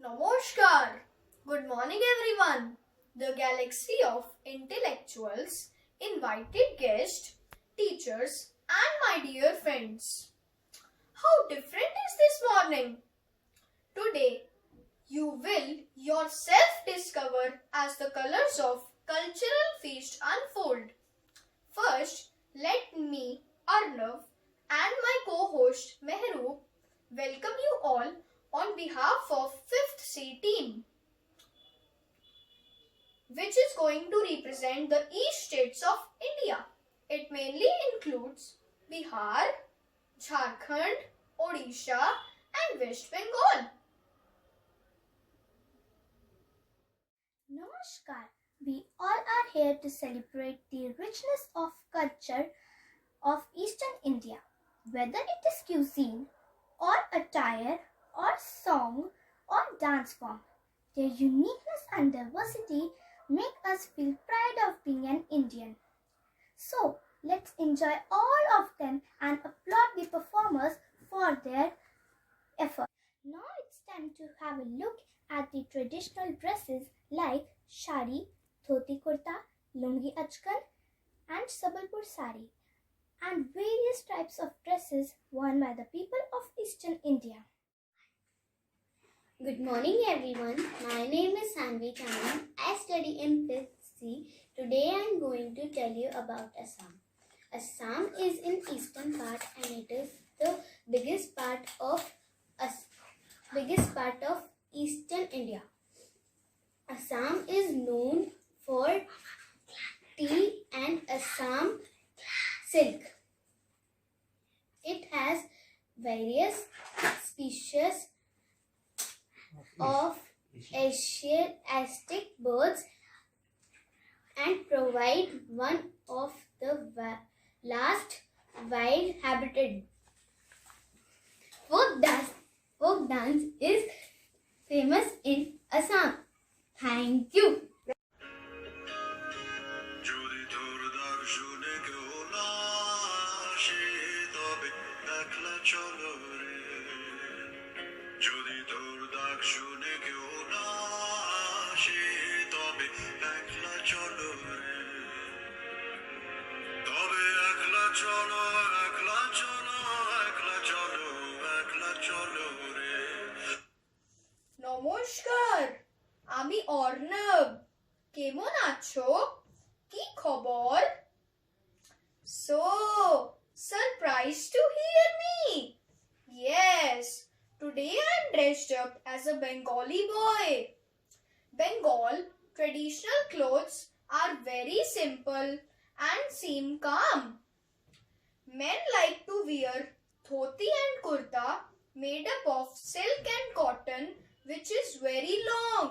Namaskar. Good morning, everyone. The galaxy of intellectuals, invited guests, teachers, and my dear friends. How different is this morning? Today, you will yourself discover as the colors of cultural feast unfold. First, let me, Arnav, and my co-host Mehru welcome you all on behalf of 5th C team, which is going to represent the east states of India. It mainly includes Bihar, Jharkhand, Odisha and West Bengal. Namaskar. We all are here to celebrate the richness of culture of Eastern India. Whether it is cuisine or attire or song or dance form, their uniqueness and diversity make us feel pride of being an Indian. So, let's enjoy all of them and applaud the performers for their effort. Now it's time to have a look at the traditional dresses like shari, dhoti kurta, lungi achkal and sabalpur sari and various types of dresses worn by the people of Eastern India. Good morning everyone. My name is Sanvi Chanan. I study in 5th C. Today I am going to tell you about Assam. Assam is in eastern part and it is the biggest part of Eastern India. Assam is known for tea and Assam silk. It has various species of Asiatic birds and provide one of the last wild habitat. Folk dance is famous in Assam. Thank you. নমস্কার, আমি অর্ণব। কেমন আছো? কি খবর? So, surprised to hear me? Yes, today I'm dressed up as a Bengali boy. Bengal traditional clothes are very simple and seem calm. Men like to wear dhoti and kurta made up of silk and cotton, which is very long.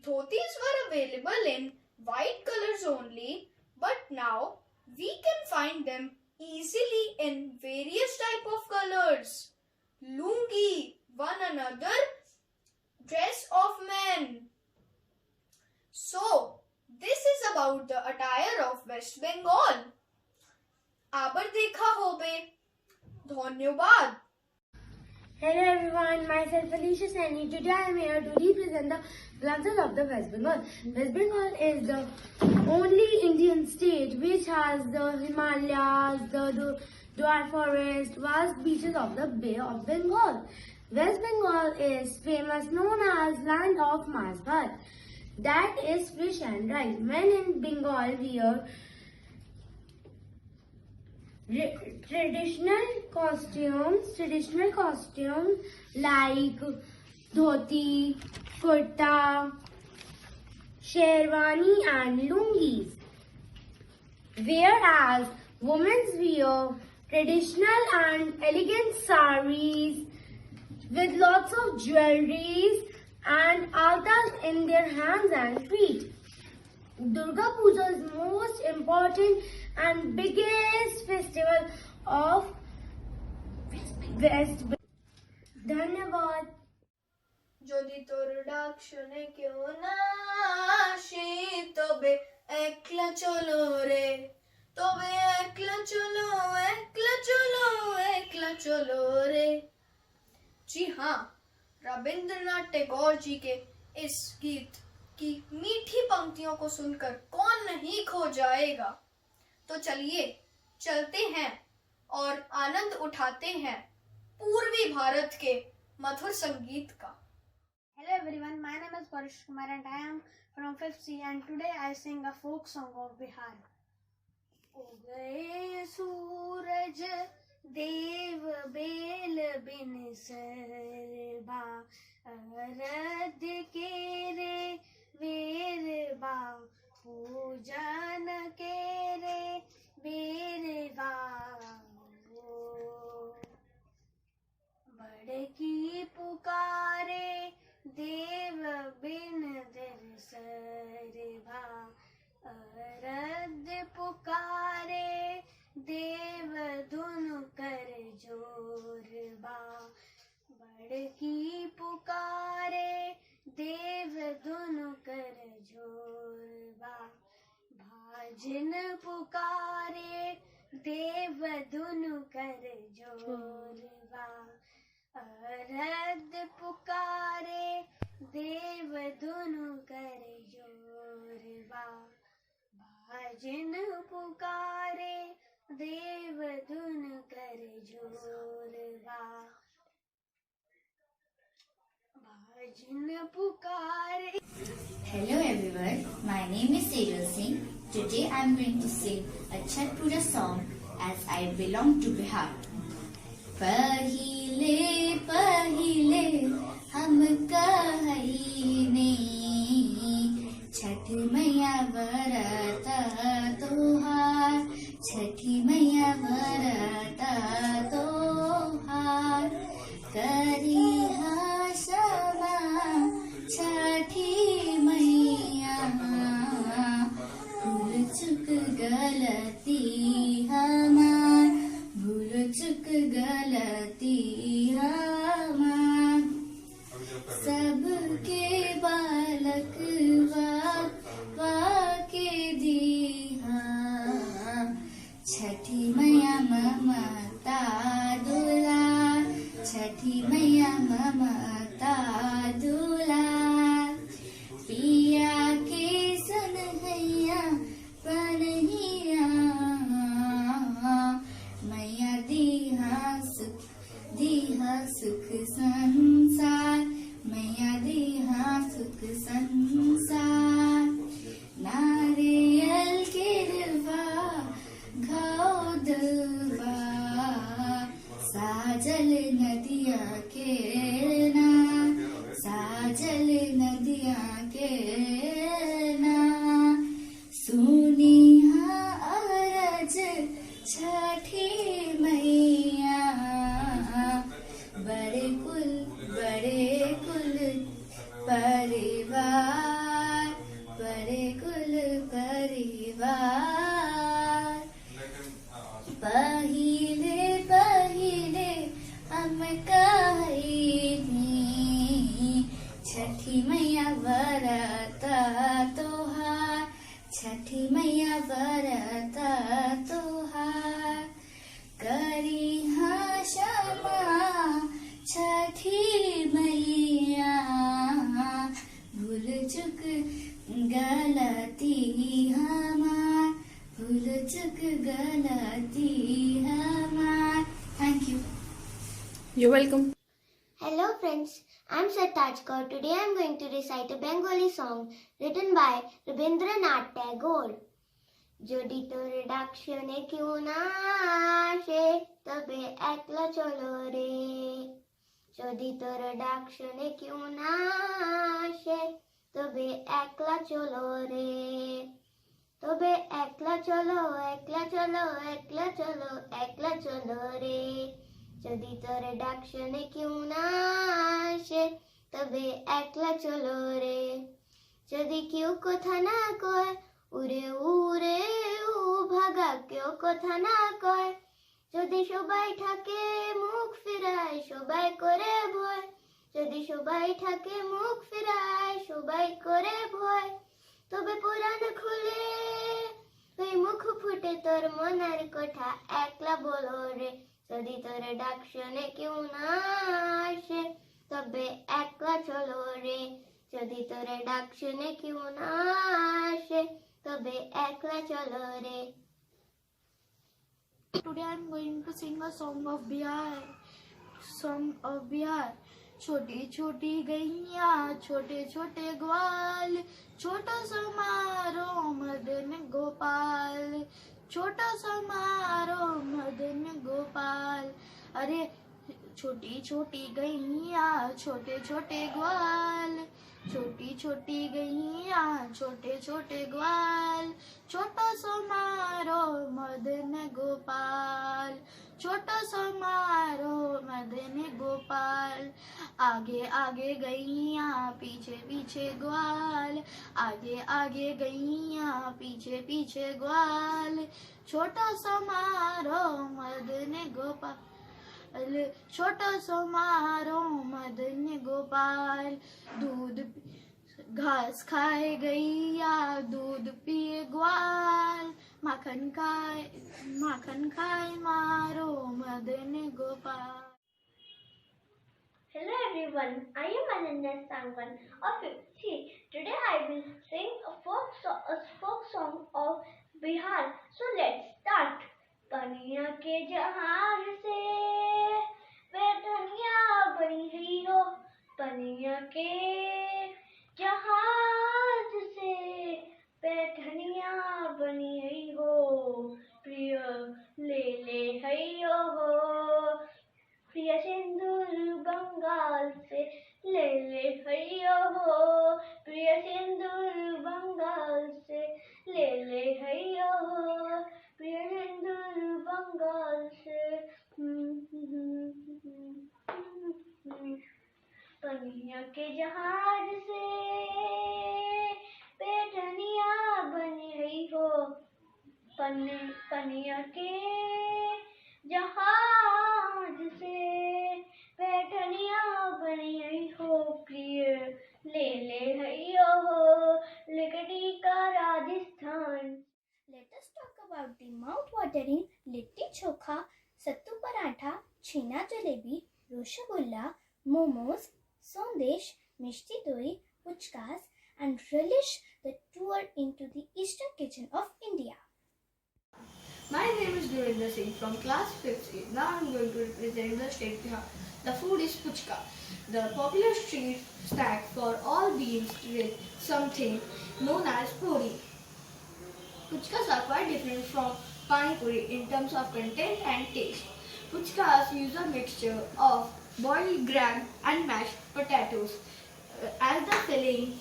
Dhotis were available in white colors only, but now we can find them easily in various type of colors. Lungi, one another dress of men. So, this is about the attire of West Bengal. আবার দেখা হবে। ধন্যবাদ। Hello everyone, myself Alicia Saini. Today I am here to represent the glances of the West Bengal. West Bengal is the only Indian state which has the Himalayas, the Dwar forest, vast beaches of the Bay of Bengal. West Bengal is famous known as land of Maas Bhat. That is fish and rice. Men in Bengal wear traditional costumes like dhoti, kurta, sherwani and lungis. Whereas women wear traditional and elegant saris with lots of jewelries and altas in their hands and feet. Durga Puja is most important and biggest festival of West Bengal. Dhanyavad. যদি তোর ডাক শুনে কেউ না আসে তবে একলা চলো রে, তবে একলা চলো, একলা চলো, একলা চলো রে। जी हाँ, रविंद्रनाथ टैगोर जी के इस गीत की मीठी पंक्तियों को सुनकर कौन नहीं खो जाएगा। तो चलिए चलते हैं और आनंद उठाते हैं पूर्वी भारत के मधुर संगीत का। Hello everyone, my name is Parish Kumar and I am from 5th C and today I sing a folk song of Bihar. उगए सूरज देव बेल बिन सरबा अरद के रे वीर बा पूजन के रे वीर बा बड़की पुकारे देव बिन दरसरबा अरद पुकारे देव धुनु कर जोरबा बड़की पुकारे देव धुनु कर जोरबा भाजन पुकारे देव धुनु कर जोरबा अरद पुकारे देव धुनु कर जोरबा भाजन पुकारे देव धुनु कर जोरबा भाजन पुकारे। Hello everyone, my name is Sejal Singh. Today I am going to sing a Chhat Puja song as I belong to Bihar. पहिले पहिले हम कहने छठ मैया व्रत तोहार छठी मैया व्रत तोहार करी क्षमा छठी मैया भूल चुक गलती हमार भूल चुक गलती हमार सबके बालक वाके दीहा छठी मैया ममता दुलार छठी मैया ममता दुलार पिया के सनहैया पनहिया मैया दीहा सुख संसार मैया दीहा सुख संसार नारियल गिरवा घाव दलवा साजल नदिया के ना साजल नदिया के ना सुनी अरज छठी मैया बड़े कुल परिवार बड़े कुल परिवार पहिले पहिले हम कहनी छठी मैया व्रत तोहार छठी मैया व्रत तोहार करी क्षमा छठी मैया भूल चुक गलती हमार भूल चुक गलती हमार। Thank you. You're welcome. Hello friends, I'm Sartaj Kaur. Today I'm going to recite a Bengali song written by Rabindranath Tagore. যদি তোর ডাক শুনে কেউ না আসে তবে একলা চলো রে যদি তোর ডাক শুনে কেউ না আসে তবে একলা চলো রে তবে একলা চলো একলা চলো একলা চলো একলা চলো রে যদি তোর ডাক শুনে কেউ না আসে তবে একলা চলো রে যদি কেউ কথা না কয় উড়ে উড়ে ভাগা কেউ কথা না কয় যদি সবাই থাকে মুখ ফিরায় সবাই করে ভয় যদি সবাই থাকে মুখ ফিরায় সবাই করে ভয় তবে পুরাণ খুলে ওই মুখ ফুটে তোর মনের কথা একলা বলো রে যদি তোর ডাক শুনে কেউ না আসে তবে একলা চলো রে যদি তোরে ডাক শুনে কেউ না আসে তবে একলা চলো রে Today I'm going to sing a song of Bihar. Song of Bihar. छोटी छोटी गैया छोटे छोटे ग्वाल छोटा समारोह मदन गोपाल छोटा समारोह मदन गोपाल अरे छोटी छोटी गैया छोटे छोटे ग्वाल छोटी छोटी गैया छोटे छोटे ग्वाल छोटा समारोह मदन गोपाल छोटा समारोह मदन गोपाल आगे आगे गैया पीछे पीछे ग्वाल आगे आगे गैया पीछे पीछे ग्वाल छोटा समारोह मदन गोपाल छोटा समारोह मदन गोपाल दूध घास खाए गैया दूध पिए ग्वाल माखन खाए मारो Madan Gopal Hello everyone, I am Ananya Sangwan of 5th C. Today I will sing a folk song of Bihar. So let's start. पनिया के जहाज से बैठनिया बनी रही हो पनिया के जहाज से बैठनिया बनी रही हो प्रिय ले ले हैयो हो प्रिय सिंदूर बंगाल से ले ले हैयो हो प्रिय सिंदूर बंगाल से ले ले हैयो हो प्रिय सिंदूर बंगाल से पनिया के जहाज से बैठनिया बनी रही हो पनिया के जहाज से बैठनिया बनी रही हो प्रिय ले ले हैयो हो लिकड़ी का Rajasthan Let us talk about the mouth-watering litti chokha, sattu paratha, chhena jalebi, roshagulla, momos, sondesh, mishti doi, puchkas, and relish the tour into the eastern kitchen of India. My name is Gurinder Singh from class 5th C. Now I am going to represent the state Bihar. The food is puchka, the popular street snack for all beans with something known as puri. Puchkas are quite different from pani puri in terms of content and taste. Puchkas use a mixture of boiled gram and mashed potatoes. As the filling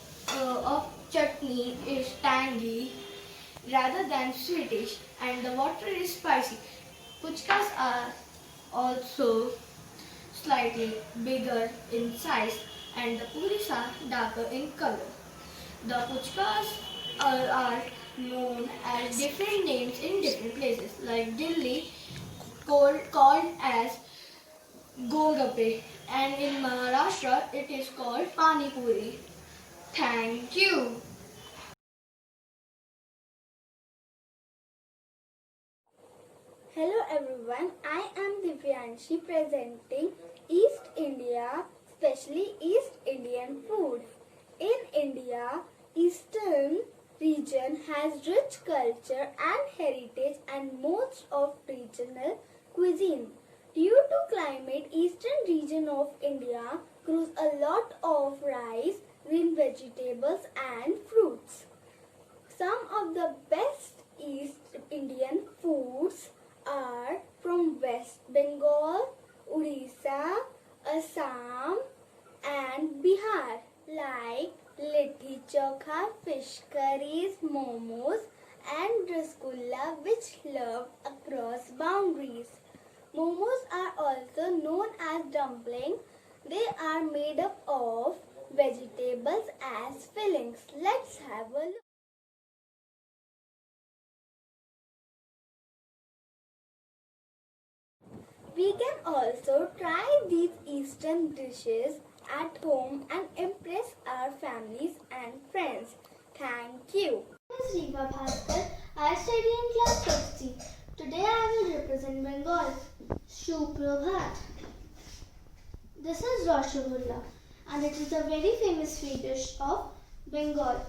of chutney is tangy rather than sweetish and the water is spicy. Puchkas are also slightly bigger in size and the puris are darker in color. The puchkas are known as different names in different places, like Delhi called as Golgappe, and in Maharashtra it is called Pani Puri. Thank you. Hello everyone, I am Divyanshi presenting East India, especially East Indian food. In India, Eastern region has rich culture and heritage and most of regional cuisine. Due to climate, Eastern region of India grows a lot of rice, green vegetables and fruits. Some of the best East Indian foods are from West Bengal, Orissa, Assam and Bihar, like litti chokha, fish curries, momos and rasgulla, which loved across boundaries. Momos are also known as dumpling. They are made up of vegetables as fillings. Let's have a look. We can also try these Eastern dishes at home and impress our families and friends. Thank you. My name is Riva Bhaskar. I study in class 6C. Today I will represent Bengal. Suprabhat. This is Rasgulla, and it is a very famous sweet dish of Bengal,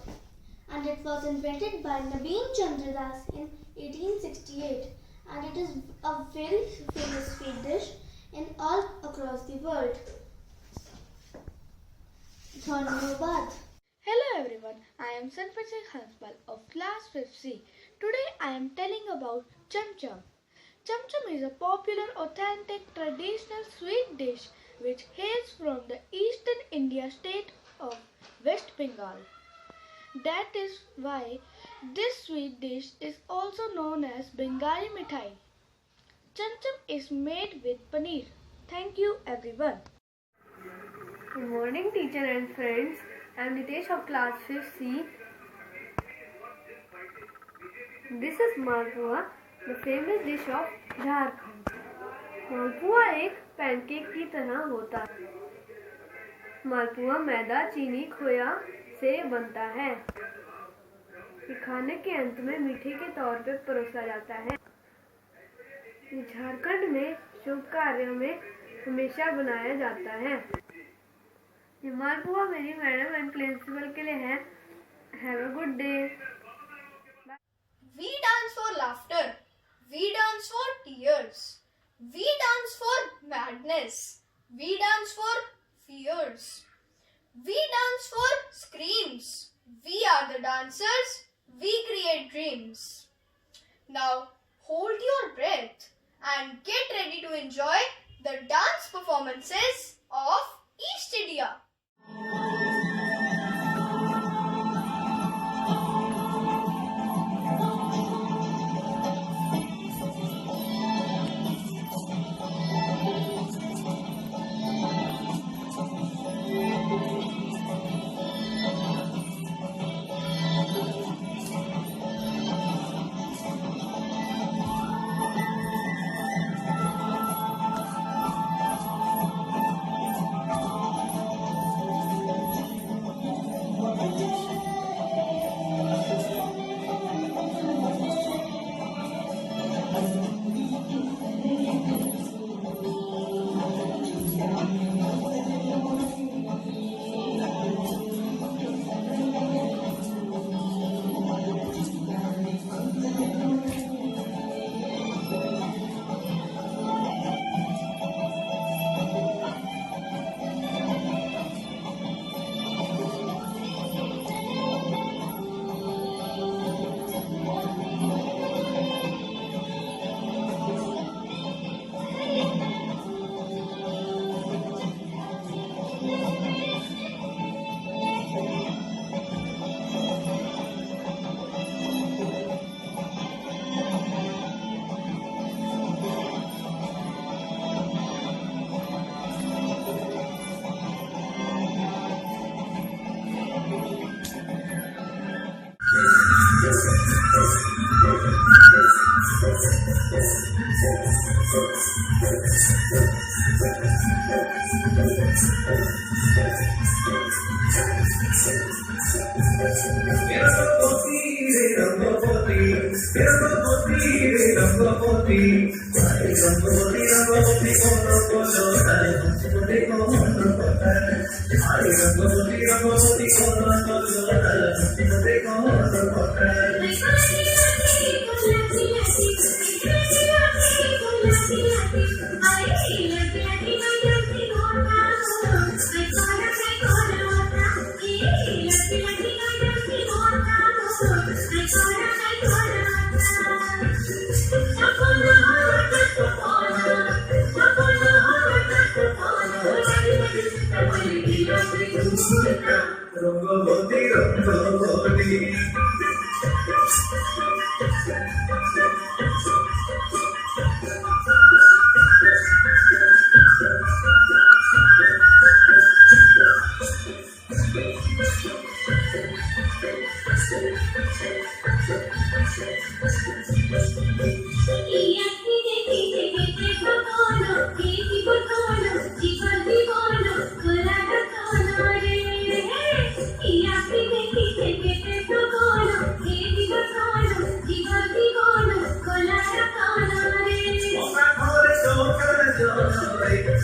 and it was invented by Nabin Chandra Das in 1868, and it is a very famous sweet dish in all across the world. Dhanyavad. Hello everyone, I am Sanpati Khanspal of class 5C. Today I am telling about Cham Cham. Cham Cham is a popular, authentic, traditional sweet dish which hails from the eastern India state of West Bengal. That is why this sweet dish is also known as Bengali Mithai. Cham Cham is made with paneer. Thank you everyone. Good morning teacher and friends. I am Nitesh of class 5th C. This is Malpua, the famous dish of Jharkhand. मालपुआ एक pancake की तरह होता है। मालपुआ मैदा, चीनी, खोया से बनता है। ये खाने के अंत में मीठे के तौर पर परोसा जाता है। झारखंड में शुभ कार्यों में हमेशा बनाया जाता है। ये मालपुआ मेरी मैडम एंड प्रिंसिपल के लिए है। Have a good day. We dance for laughter. We dance for tears. We dance for madness. We dance for fears. We dance for screams. We are the dancers. We create dreams. Now hold your breath and get ready to enjoy the dance performances of East India.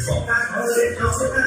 Soca,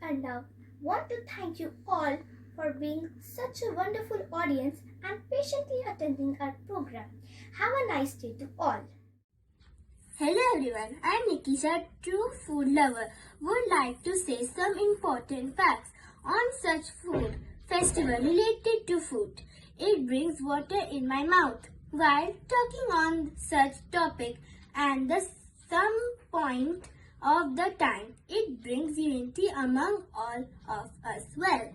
and now want to thank you all for being such a wonderful audience and patiently attending our program. Have a nice day to all. Hello everyone, I am Nikisha, true food lover. Would like to say some important facts on such food festival related to food. It brings water in my mouth while talking on such topic, and the some point of the time it brings unity among all of us. Well,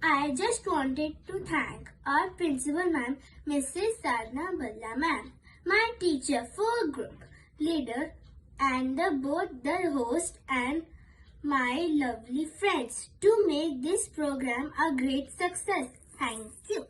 I just wanted to thank our principal ma'am, Mrs. Sadhna Balla ma'am, my teacher for group leader, and both the host and my lovely friends to make this program a great success. Thank you.